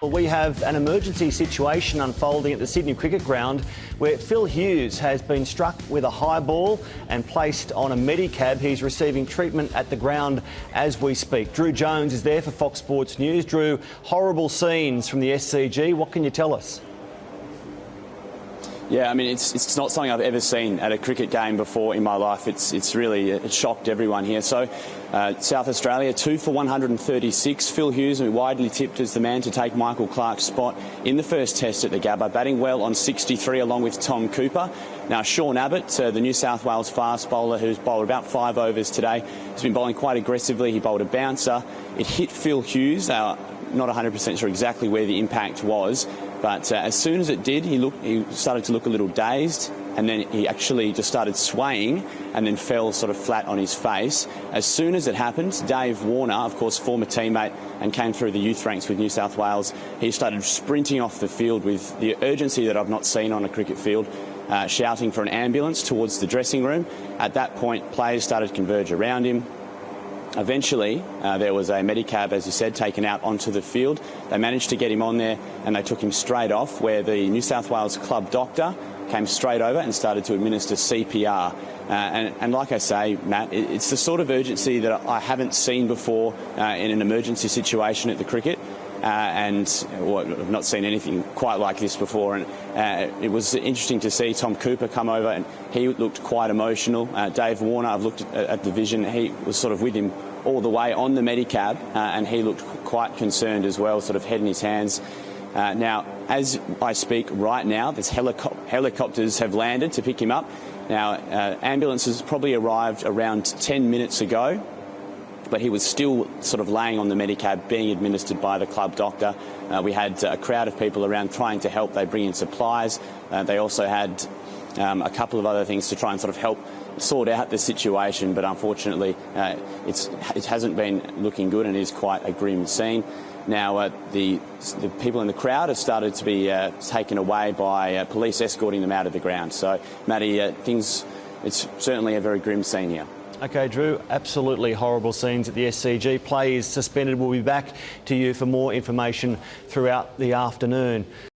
We have an emergency situation unfolding at the Sydney Cricket Ground where Phil Hughes has been struck with a high ball and placed on a medicab. He's receiving treatment at the ground as we speak. Drew Jones is there for Fox Sports News. Drew, horrible scenes from the SCG. What can you tell us? Yeah, I mean, it's not something I've ever seen at a cricket game before in my life. It shocked everyone here. So, South Australia, 2 for 136. Phil Hughes, widely tipped as the man to take Michael Clarke's spot in the first test at the Gabba, batting well on 63 along with Tom Cooper. Now, Sean Abbott, the New South Wales fast bowler who's bowled about 5 overs today, has been bowling quite aggressively. He bowled a bouncer. It hit Phil Hughes. Not 100% sure exactly where the impact was, but as soon as it did, he started to look a little dazed, and then he actually just started swaying and then fell sort of flat on his face. As soon as it happened, Dave Warner, of course former teammate and came through the youth ranks with New South Wales, he started sprinting off the field with the urgency that I've not seen on a cricket field, shouting for an ambulance towards the dressing room. At that point, players started to converge around him. Eventually, there was a medicab, as you said, taken out onto the field. They managed to get him on there and they took him straight off, where the New South Wales club doctor came straight over and started to administer CPR. And like I say, Matt, it's the sort of urgency that I haven't seen before in an emergency situation at the cricket. I've not seen anything quite like this before. And it was interesting to see Tom Cooper come over, and he looked quite emotional. Dave Warner, I've looked at the vision, he was sort of with him all the way on the medicab, and he looked quite concerned as well, sort of head in his hands. Now, as I speak right now, there's helicopters have landed to pick him up. Now, ambulances probably arrived around 10 minutes ago, but he was still sort of laying on the medicab being administered by the club doctor. We had a crowd of people around trying to help. They bring in supplies. They also had a couple of other things to try and sort of help sort out the situation, but unfortunately it hasn't been looking good and is quite a grim scene. Now, the people in the crowd have started to be taken away by police escorting them out of the ground. So, Matty, it's certainly a very grim scene here. OK, Drew, absolutely horrible scenes at the SCG. Play is suspended. We'll be back to you for more information throughout the afternoon.